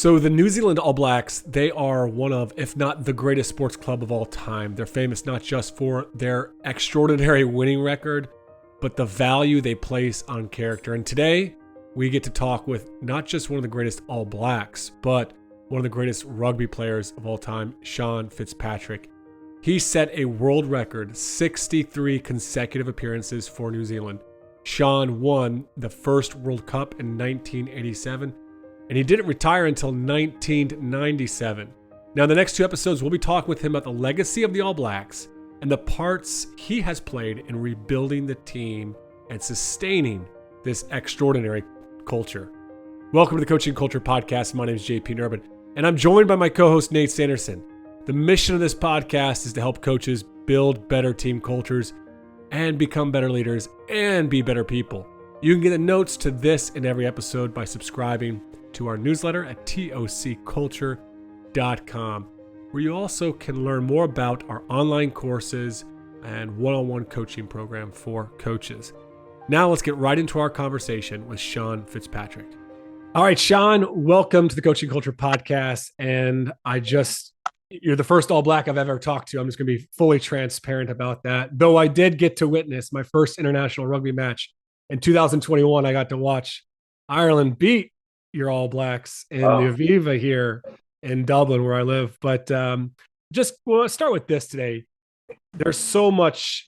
So the New Zealand All Blacks, they are one of, if not the greatest sports club of all time. They're famous not just for their extraordinary winning record, but the value they place on character. And today, we get to talk with not just one of the greatest All Blacks, but one of the greatest rugby players of all time, Sean Fitzpatrick. He set a world record, 63 consecutive appearances for New Zealand. Sean won the first World Cup in 1987, and he didn't retire until 1997. Now, in the next two episodes, we'll be talking with him about the legacy of the All Blacks and the parts he has played in rebuilding the team and sustaining this extraordinary culture. Welcome to the Coaching Culture Podcast. My name is JP Nurbin, and I'm joined by my co-host, Nate Sanderson. The mission of this podcast is to help coaches build better team cultures and become better leaders and be better people. You can get the notes to this in every episode by subscribing to our newsletter at tocculture.com, where you also can learn more about our online courses and one-on-one coaching program for coaches. Now let's get right into our conversation with Sean Fitzpatrick. All right, Sean, welcome to the Coaching Culture Podcast. And you're the first All Black I've ever talked to. I'm just going to be fully transparent about that. Though I did get to witness my first international rugby match in 2021. I got to watch Ireland beat your All Blacks in the Aviva here in Dublin, where I live. But let's start with this today. There's so much,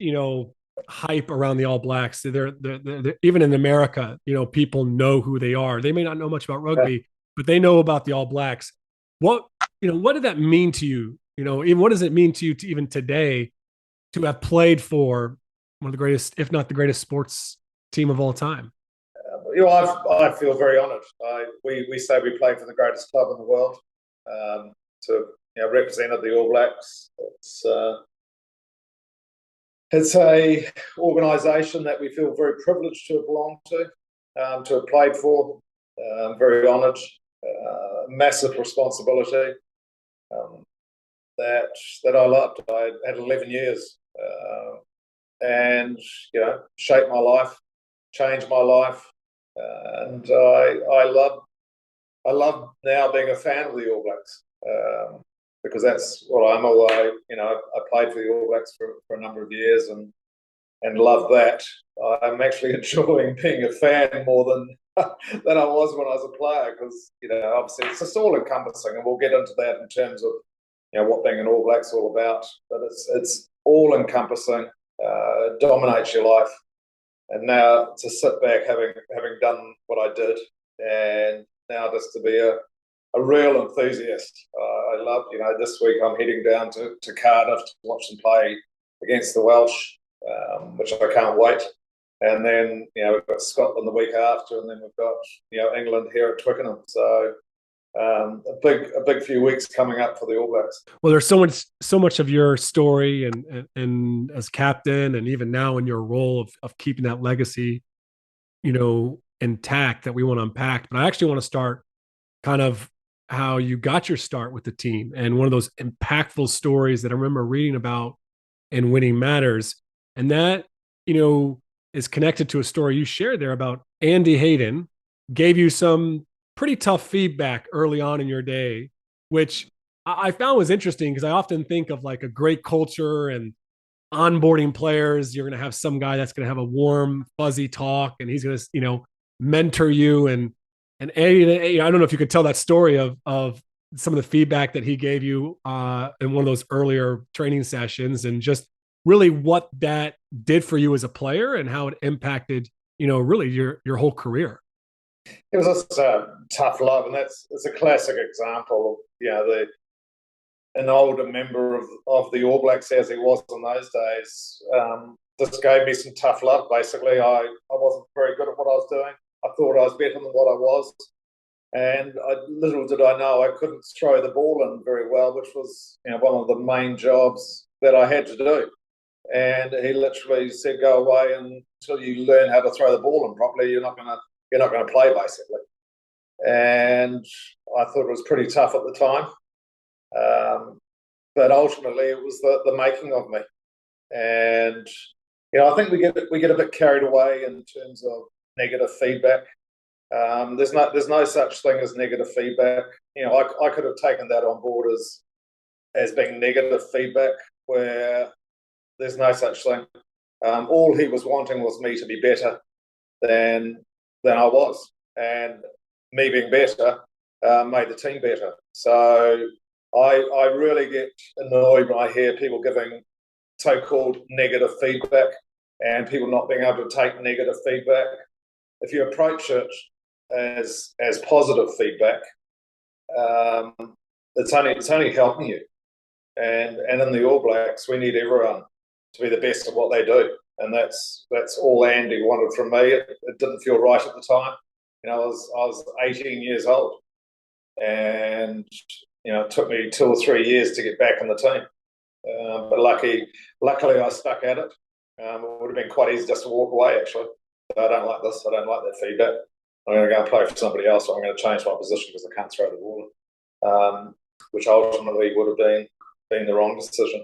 hype around the All Blacks. They're even in America, people know who they are. They may not know much about rugby, but they know about the All Blacks. What did that mean to you? Even what does it mean to you to even today to have played for one of the greatest, if not the greatest, sports team of all time? I feel very honoured. We say we play for the greatest club in the world. To represented the All Blacks. It's a organisation that we feel very privileged to have belonged to have played for. Very honoured. Massive responsibility that I loved. I had 11 years, and shaped my life, changed my life. And I love now being a fan of the All Blacks, because that's what I'm. Although I played for the All Blacks for a number of years and love that. I'm actually enjoying being a fan more than I was when I was a player, because obviously it's just all encompassing, and we'll get into that in terms of what being an All Black's all about. But it's all encompassing, dominates your life. And now to sit back, having done what I did, and now just to be a real enthusiast. I love, this week I'm heading down to Cardiff to watch them play against the Welsh, which I can't wait. And then, we've got Scotland the week after, and then we've got, England here at Twickenham. So a big few weeks coming up for the All Blacks. Well, there's so much of your story and as captain, and even now in your role of keeping that legacy, intact, that we want to unpack. But I actually want to start kind of how you got your start with the team, and one of those impactful stories that I remember reading about in Winning Matters. And that, is connected to a story you shared there about Andy Hayden gave you some pretty tough feedback early on in your day, which I found was interesting, because I often think of like a great culture and onboarding players. You're going to have some guy that's going to have a warm, fuzzy talk, and he's going to, mentor you. And Andy, I don't know if you could tell that story of some of the feedback that he gave you in one of those earlier training sessions, and just really what that did for you as a player and how it impacted, really your whole career. It was just tough love, and it's a classic example of an older member of the All Blacks, as he was in those days, just gave me some tough love. Basically, I wasn't very good at what I was doing. I thought I was better than what I was, and little did I know I couldn't throw the ball in very well, which was one of the main jobs that I had to do. And he literally said, "Go away until you learn how to throw the ball in properly. You're not going to play," basically. And I thought it was pretty tough at the time, but ultimately it was the making of me. And I think we get a bit carried away in terms of negative feedback. There's no such thing as negative feedback. I could have taken that on board as being negative feedback, where there's no such thing. All he was wanting was me to be better than I was, and me being better made the team better. So I really get annoyed when I hear people giving so-called negative feedback and people not being able to take negative feedback. If you approach it as positive feedback, it's only helping you. And in the All Blacks, we need everyone to be the best at what they do, and that's all Andy wanted from me. It didn't feel right at the time. I was 18 years old, and it took me 2 or 3 years to get back in the team. But luckily, I stuck at it. It would have been quite easy just to walk away, actually. I don't like this. I don't like that feedback. I'm going to go and play for somebody else, or I'm going to change my position because I can't throw the ball, which ultimately would have been the wrong decision.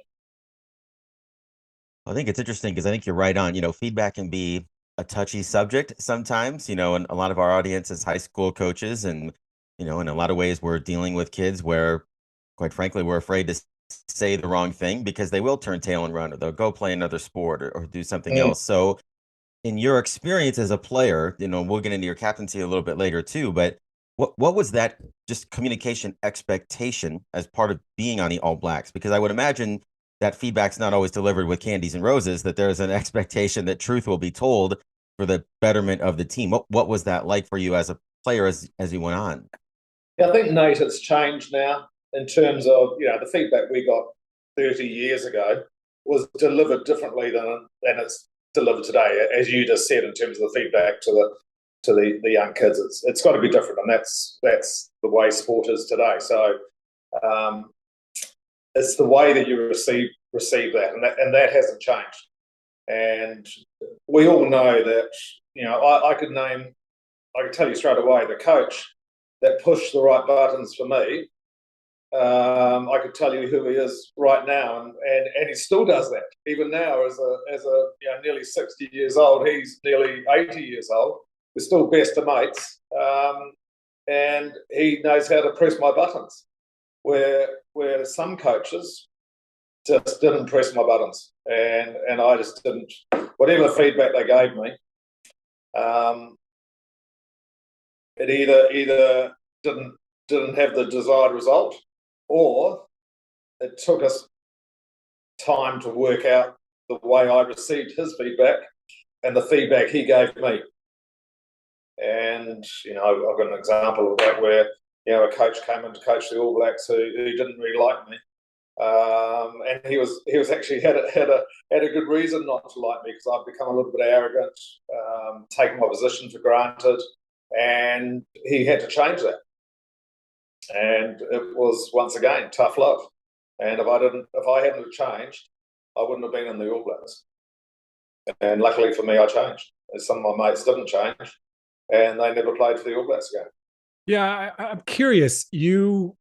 I think it's interesting because I think you're right on. Feedback can be a touchy subject sometimes, and a lot of our audience is high school coaches, and, in a lot of ways we're dealing with kids where, quite frankly, we're afraid to say the wrong thing because they will turn tail and run, or they'll go play another sport or do something else. So in your experience as a player, we'll get into your captaincy a little bit later too, but what was that just communication expectation as part of being on the All Blacks? Because I would imagine that feedback's not always delivered with candies and roses, that there's an expectation that truth will be told for the betterment of the team. What was that like for you as a player as you went on? Yeah, I think, Nate, it's changed now in terms of, the feedback we got 30 years ago was delivered differently than it's delivered today, as you just said, in terms of the feedback to the young kids. It's got to be different, and that's the way sport is today. So it's the way that you receive that, and that hasn't changed. And we all know that, I could tell you straight away the coach that pushed the right buttons for me. I could tell you who he is right now, and he still does that even now as a nearly 60 years old. He's nearly 80 years old. We're still best of mates, and he knows how to press my buttons. Where some coaches just didn't press my buttons, and I just didn't. Whatever feedback they gave me, it either didn't have the desired result, or it took us time to work out the way I received his feedback and the feedback he gave me. And I've got an example of that where a coach came in to coach the All Blacks who didn't really like me, and he was actually had a good reason not to like me, because I've become a little bit arrogant, taking my position for granted, and he had to change that. And it was, once again, tough love. And if I hadn't have changed, I wouldn't have been in the All Blacks. And luckily for me, I changed. Some of my mates didn't change, and they never played for the All Blacks again. Yeah, I'm curious. You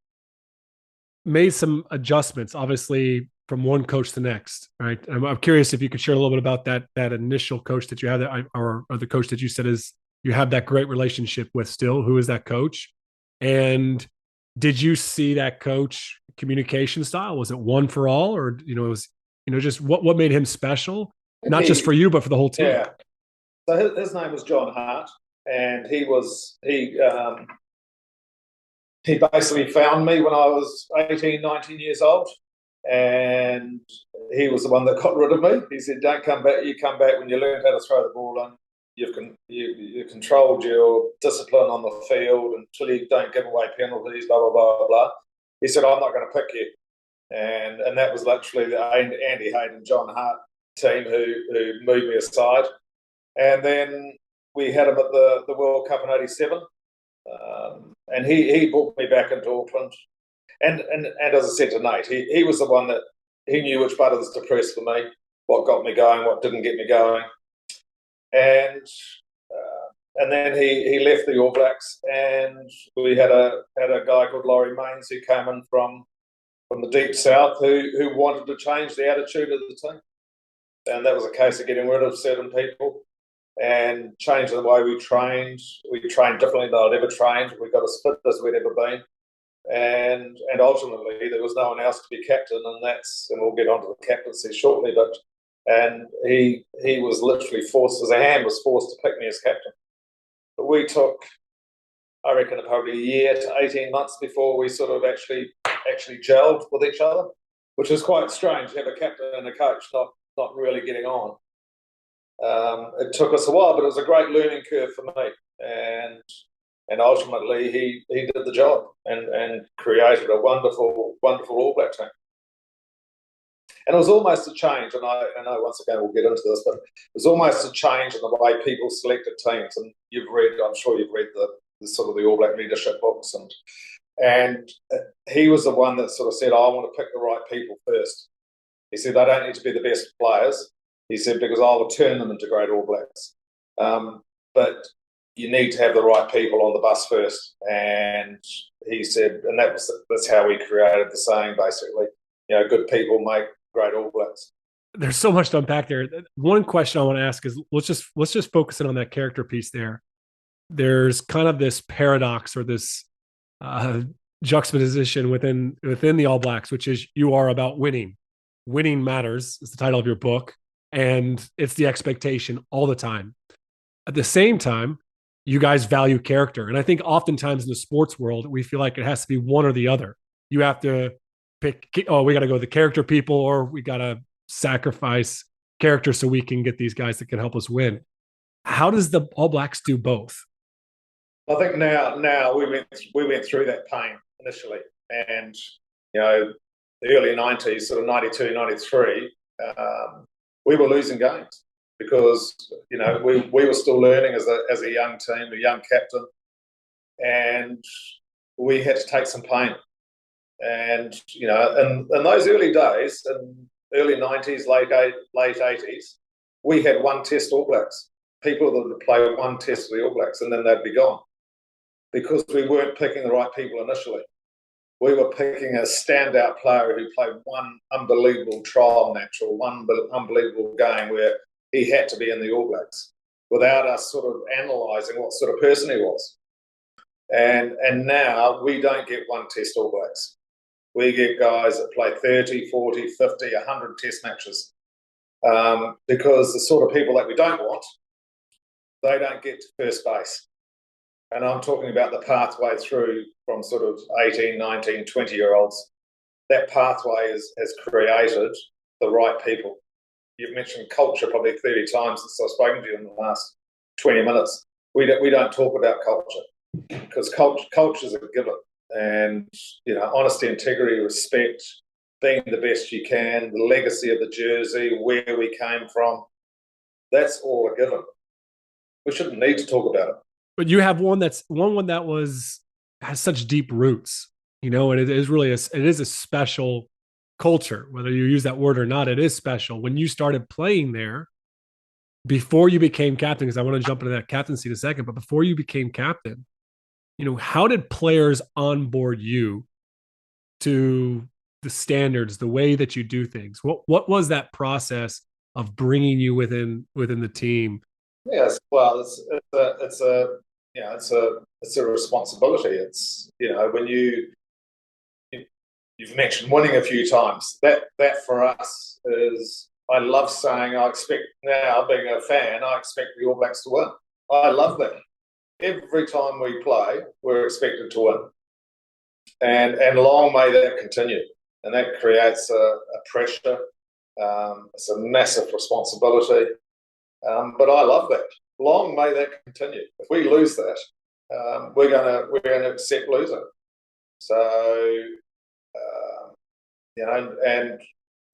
made some adjustments, obviously, from one coach to the next, right? I'm curious if you could share a little bit about that initial coach that you had, or the coach that you said you have that great relationship with still. Who is that coach? And did you see that coach communication style? Was it one for all, or it was just what made him special, not just for you but for the whole team? Yeah. So his name was John Hart, and he basically found me when I was 18, 19 years old, and he was the one that got rid of me. He said, "Don't come back. You come back when you learn how to throw the ball in. You've controlled your discipline on the field until you don't give away penalties, blah, blah, blah, blah." He said, "I'm not going to pick you." And that was literally the Andy Hayden, John Hart team who moved me aside. And then we had him at the World Cup in '87. And he brought me back into Auckland. And as I said to Nate, he was the one that he knew which buttons to press for me, what got me going, what didn't get me going. And then he left the All Blacks, and we had a guy called Laurie Mains who came in from the deep south who wanted to change the attitude of the team. And that was a case of getting rid of certain people. and changing the way we trained. We trained differently than I'd ever trained. We got as fit as we'd ever been. And ultimately there was no one else to be captain, and we'll get onto the captaincy shortly, and he was literally forced, as a hand was forced to pick me as captain. But we took, I reckon, probably a year to 18 months before we sort of actually gelled with each other, which is quite strange to have a captain and a coach not really getting on. It took us a while, but it was a great learning curve for me, and ultimately he did the job and created a wonderful All Black team. And it was almost a change, and I know once again we'll get into this, but it was almost a change in the way people selected teams. And I'm sure you've read the sort of the All Black leadership books, and he was the one that sort of said, I want to pick the right people first. He said, they don't need to be the best players. He said, because I will turn them into great All Blacks. But you need to have the right people on the bus first. And he said, and that's how we created the saying, basically, good people make great All Blacks. There's so much to unpack there. One question I want to ask is, let's just focus in on that character piece there. There's kind of this paradox or this juxtaposition within the All Blacks, which is you are about winning. Winning matters is the title of your book, and it's the expectation all the time. At the same time, you guys value character. And I think oftentimes in the sports world, we feel like it has to be one or the other. You have to pick, we got to go with the character people, or we got to sacrifice character so we can get these guys that can help us win. How does the All Blacks do both? I think now we went through that pain initially, and the early 90s, sort of 92, 93, we were losing games because we were still learning as a young team, a young captain, and we had to take some pain. And in those early days, in early 90s, late 80s, we had one test All Blacks. People that would play one test of the All Blacks, and then they'd be gone, because we weren't picking the right people initially. We were picking a standout player who played one unbelievable trial match or one unbelievable game where he had to be in the All Blacks, without us sort of analysing what sort of person he was. And now we don't get one test All Blacks. We get guys that play 30, 40, 50, 100 test matches, because the sort of people that we don't want, they don't get to first base. And I'm talking about the pathway through from sort of 18, 19, 20-year-olds. That pathway has created the right people. You've mentioned culture probably 30 times since I've spoken to you in the last 20 minutes. We don't talk about culture, because culture is a given. And, honesty, integrity, respect, being the best you can, the legacy of the jersey, where we came from, that's all a given. We shouldn't need to talk about it. But you have one that has such deep roots, and it is a special culture, whether you use that word or not. It is special. When you started playing there, before you became captain, because I want to jump into that captaincy in a second, but before you became captain, how did players onboard you to the standards, the way that you do things? What was that process of bringing you within the team? Yes, well, it's a responsibility. It's when you've mentioned winning a few times. That for us is, I love saying, I expect now, being a fan, I expect the All Blacks to win. I love that. Every time we play, we're expected to win, and long may that continue. And that creates a pressure. It's a massive responsibility. But I love that. Long may that continue. If we lose that, we're gonna accept losing. So, and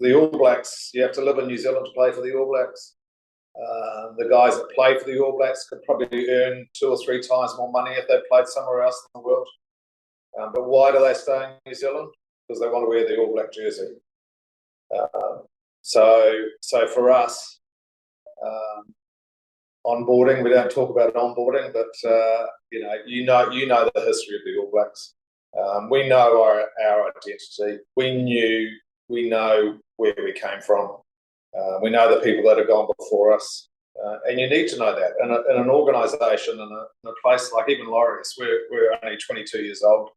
the All Blacks, you have to live in New Zealand to play for the All Blacks. The guys that play for the All Blacks could probably earn 2 or 3 times more money if they played somewhere else in the world. But why do they stay in New Zealand? Because they want to wear the All Black jersey. So for us, onboarding, we don't talk about onboarding, but you know the history of the All Blacks. We know our identity. We know where we came from. We know the people that have gone before us. And you need to know that in an organisation, in a place like even Laureus, we're only 22 years old,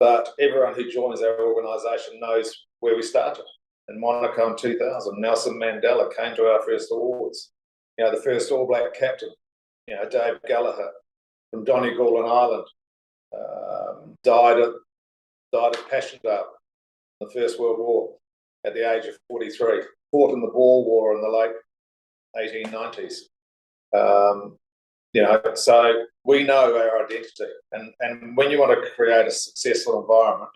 but everyone who joins our organisation knows where we started. In Monaco in 2000, Nelson Mandela came to our first awards. The first All Black captain, Dave Gallagher from Donegal in Ireland, died at Passchendaele in the First World War at the age of 43. Fought in the Boer War in the late 1890s. So we know our identity. And when you want to create a successful environment,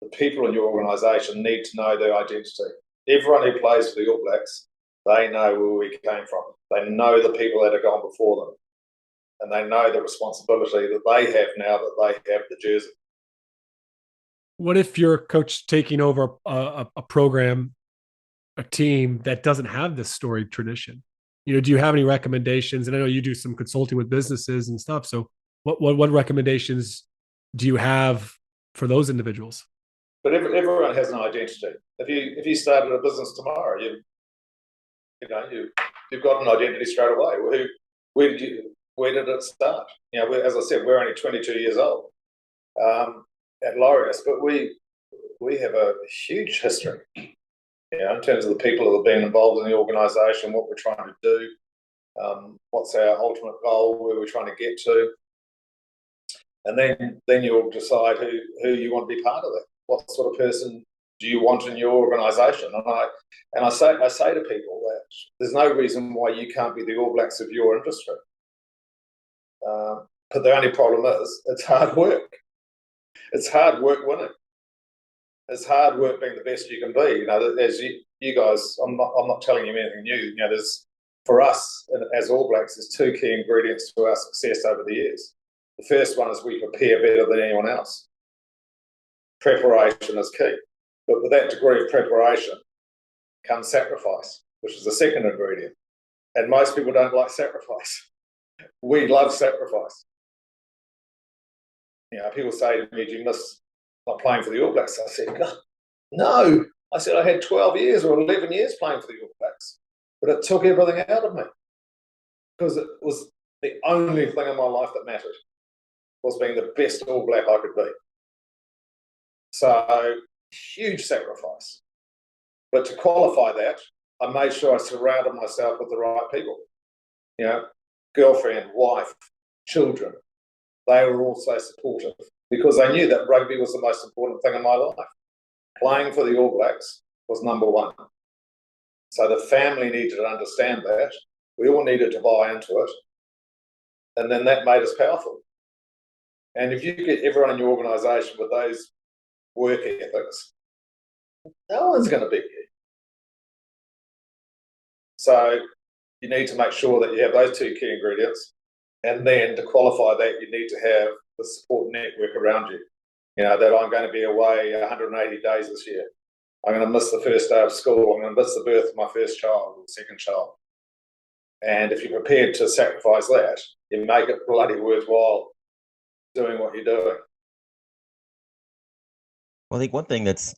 the people in your organisation need to know their identity. Everyone who plays for the All Blacks, they know where we came from. They know the people that have gone before them. And they know the responsibility that they have now that they have the jersey. What if you're coach taking over a program, a team that doesn't have this storied tradition? Do you have any recommendations? And I know you do some consulting with businesses and stuff. So what recommendations do you have for those individuals? But everyone has an identity. If you started a business tomorrow, you've got an identity straight away. Where did it start? As I said, we're only 22 years old at Laureus, but we have a huge history. In terms of the people that have been involved in the organisation, what we're trying to do, what's our ultimate goal, where we're trying to get to, and then you'll decide who you want to be part of that. What sort of person do you want in your organisation? And I say to people that there's no reason why you can't be the All Blacks of your industry. But the only problem is it's hard work. It's hard work winning. It's hard work being the best you can be. As you guys, I'm not telling you anything new. There's, for us as All Blacks, there's two key ingredients to our success over the years. The first one is we prepare better than anyone else. Preparation is key. But with that degree of preparation comes sacrifice, which is the second ingredient. And most people don't like sacrifice. We love sacrifice. People say to me, do you miss not playing for the All Blacks? I said, no. I said, I had 12 years or 11 years playing for the All Blacks, but it took everything out of me because it was the only thing in my life that mattered, was being the best All Black I could be. So, huge sacrifice. But to qualify that, I made sure I surrounded myself with the right people. Girlfriend, wife, children. They were also supportive because they knew that rugby was the most important thing in my life. Playing for the All Blacks was number one. So the family needed to understand that. We all needed to buy into it. And then that made us powerful. And if you get everyone in your organisation with those work ethics, no one's going to beat you. So you need to make sure that you have those two key ingredients. And then to qualify that, you need to have the support network around you. That I'm going to be away 180 days this year. I'm going to miss the first day of school. I'm going to miss the birth of my first child or second child. And if you're prepared to sacrifice that, you make it bloody worthwhile doing what you're doing. Well, I think one thing that's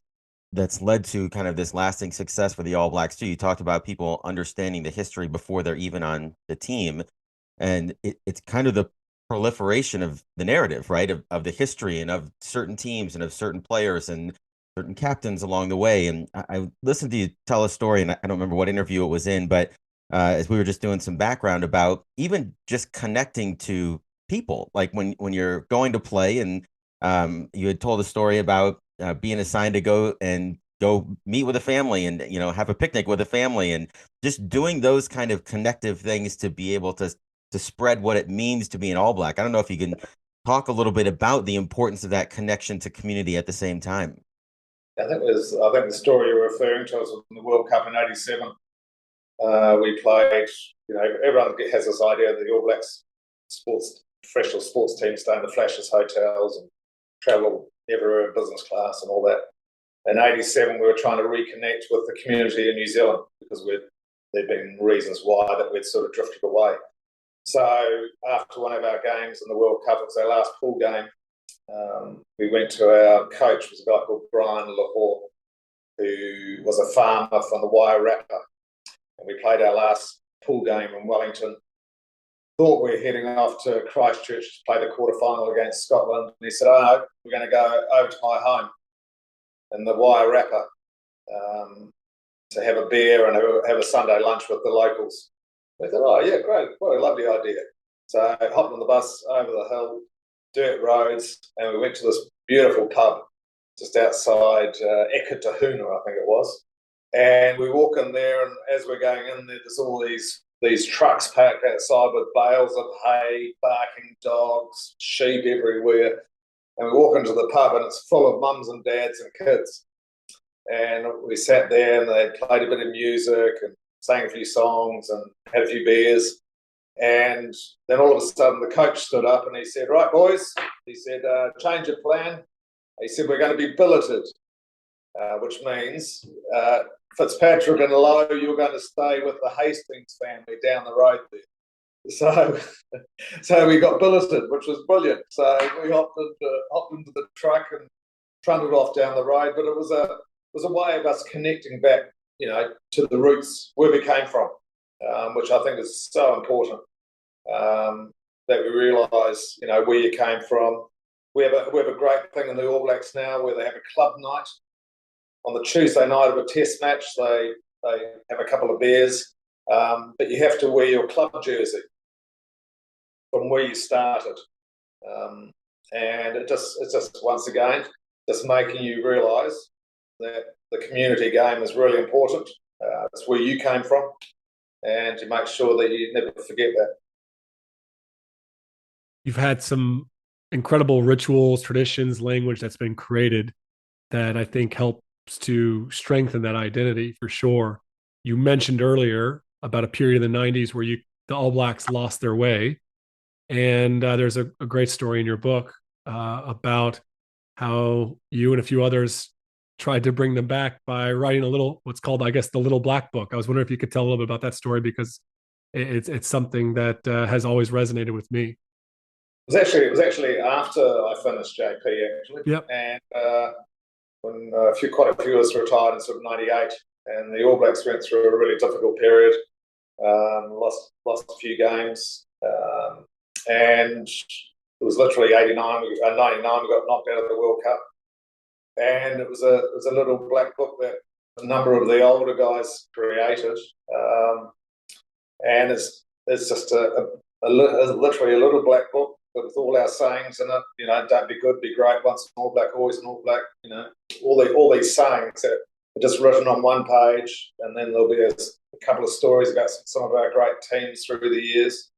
led to kind of this lasting success for the All Blacks too. You talked about people understanding the history before they're even on the team. And it's kind of the proliferation of the narrative, right? Of the history and of certain teams and of certain players and certain captains along the way. And I listened to you tell a story, and I don't remember what interview it was in, but as we were just doing some background about even just connecting to people, like when you're going to play, and you had told a story about being assigned to go meet with a family and have a picnic with a family, and just doing those kind of connective things to be able to spread what it means to be an All Black. I don't know if you can talk a little bit about the importance of that connection to community at the same time. I think the story you're referring to was in the World Cup in '87. We played. Everyone has this idea that the All Blacks professional sports teams stay in the flashiest hotels and travel everywhere in business class and all that. In '87, we were trying to reconnect with the community in New Zealand because there'd been reasons why that we'd sort of drifted away. So after one of our games in the World Cup, it was our last pool game, we went to our coach, was a guy called Brian Lahore, who was a farmer from the Wairarapa. And we played our last pool game in Wellington. Thought we were heading off to Christchurch to play the quarterfinal against Scotland. And he said, "Oh, no, we're going to go over to my home in the Wairarapa to have a beer and have a Sunday lunch with the locals." We thought, "Oh, yeah, great. What a lovely idea." So I hopped on the bus over the hill, dirt roads, and we went to this beautiful pub just outside Ekatahuna, I think it was. And we walk in there, and as we're going in there, there's all these trucks parked outside with bales of hay, barking dogs, sheep everywhere. And we walk into the pub, and it's full of mums and dads and kids. And we sat there, and they played a bit of music and sang a few songs and had a few beers. And then all of a sudden, the coach stood up and he said, "Right, boys," he said, "change your plan." He said, "We're going to be billeted," which means Fitzpatrick and Lowe, you're going to stay with the Hastings family down the road there. So we got billeted, which was brilliant. So we hopped into the truck and trundled off down the road. But it was a way of us connecting back, to the roots where we came from, which I think is so important. That we realise, where you came from. We have a great thing in the All Blacks now where they have a club night. On the Tuesday night of a test match, they have a couple of beers, but you have to wear your club jersey from where you started. And it's just, once again, just making you realise that the community game is really important. It's where you came from, and you make sure that you never forget that. You've had some incredible rituals, traditions, language that's been created that I think helps to strengthen that identity for sure. You mentioned earlier about a period in the 90s where the All Blacks lost their way. And there's a great story in your book about how you and a few others tried to bring them back by writing what's called, I guess, the Little Black Book. I was wondering if you could tell a little bit about that story, because it's something that has always resonated with me. It was actually after I finished JP, actually. Yep. And when quite a few of us retired in sort of '98, and the All Blacks went through a really difficult period. Lost a few games, and it was literally '99. We got knocked out of the World Cup, and it was a little black book that a number of the older guys created, and it's just literally a little black book with all our sayings in it. Don't be good, be great, once an All Black, always an All Black. All these sayings that are just written on one page, and then there'll be a couple of stories about some of our great teams through the years,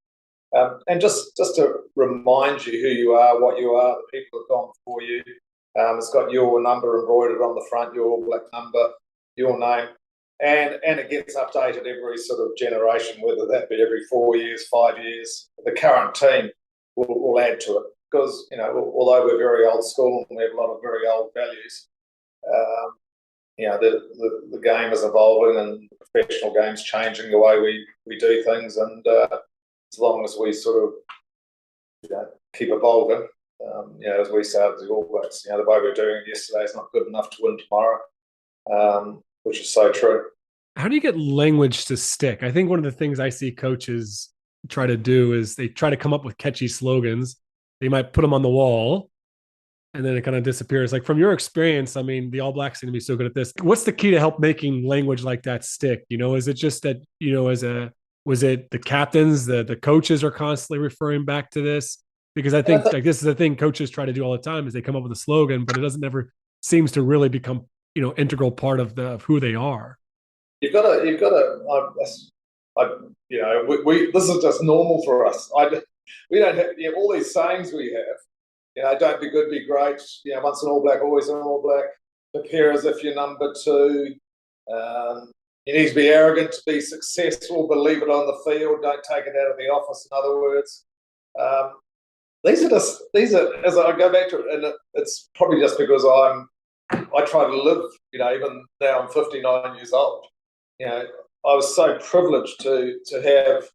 and just to remind you who you are, what you are, the people that have gone before you. It's got your number embroidered on the front, your All Black number, your name, and it gets updated every sort of generation, whether that be every 4 years, 5 years. The current team will add to it, because although we're very old school and we have a lot of very old values, the game is evolving and the professional game's changing the way we do things, and as long as we sort of keep evolving, as we started the All Blacks, the way we're doing it yesterday is not good enough to win tomorrow, which is so true. How do you get language to stick? I think one of the things I see coaches try to do is they try to come up with catchy slogans. They might put them on the wall, and then it kind of disappears. Like, from your experience, I mean, the All Blacks seem to be so good at this. What's the key to help making language like that stick? Is it just that, was it the captains, the coaches are constantly referring back to this? Because I think like this is the thing coaches try to do all the time, is they come up with a slogan, but it doesn't ever seems to really become, integral part of who they are. You've got to. This is just normal for us. We don't have all these sayings we have. Don't be good, be great. Once an All Black, always an All Black. Prepare as if you're number two. You need to be arrogant to be successful. Believe it on the field. Don't take it out of the office. In other words, these are as I go back to it, and it's probably just because I try to live. Even now I'm 59 years old. I was so privileged to have,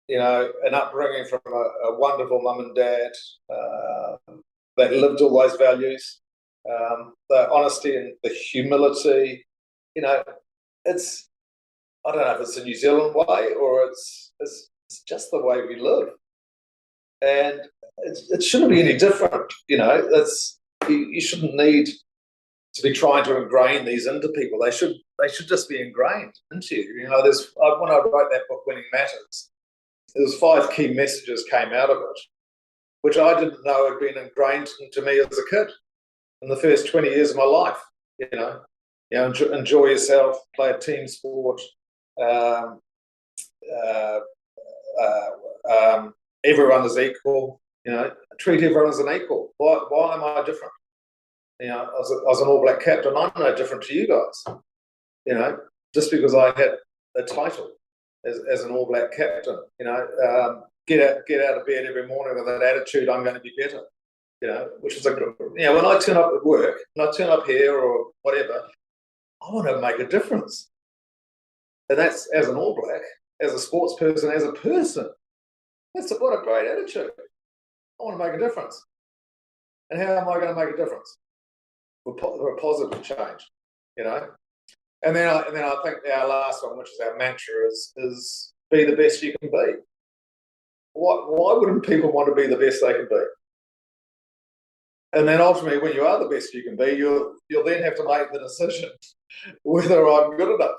an upbringing from a wonderful mum and dad that lived all those values, the honesty and the humility. It's I don't know if it's the New Zealand way or it's just the way we live. And it shouldn't be any different. You shouldn't need to be trying to ingrain these into people. They should just be ingrained into you. When I wrote that book, Winning Matters, there was 5 key messages came out of it, which I didn't know had been ingrained into me as a kid in the first 20 years of my life. Enjoy yourself, play a team sport. Everyone is equal. Treat everyone as an equal. Why am I different? I was an All Black captain. I'm no different to you guys. Just because I had a title as an All Black captain. Get out of bed every morning with that attitude. I'm going to be better. Which is when I turn up at work, when I turn up here or whatever, I want to make a difference. And that's as an All Black, as a sports person, as a person. What a great attitude. I want to make a difference. And how am I going to make a difference? For a positive change, And then I think our last one, which is our mantra, is be the best you can be. Why wouldn't people want to be the best they can be? And then ultimately, when you are the best you can be, you'll then have to make the decision whether I'm good enough.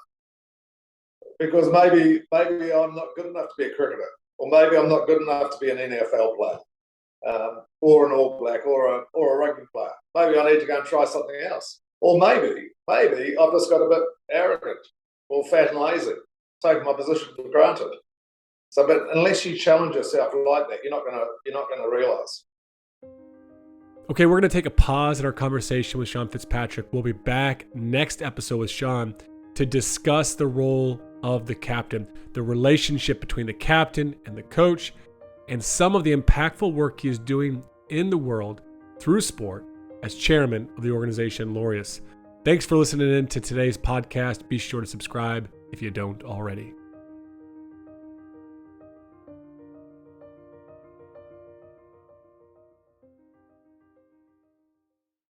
Because maybe I'm not good enough to be a cricketer, or maybe I'm not good enough to be an NFL player, or an All Black, or a rugby player. Maybe I need to go and try something else. Or maybe I've just got a bit arrogant or fat and lazy, taking my position for granted. So, but unless you challenge yourself like that, you're not going to realise. Okay, we're going to take a pause in our conversation with Sean Fitzpatrick. We'll be back next episode with Sean to discuss the role of the captain, the relationship between the captain and the coach, and some of the impactful work he is doing in the world through sport as chairman of the organization Laureus. Thanks for listening in to today's podcast. Be sure to subscribe if you don't already.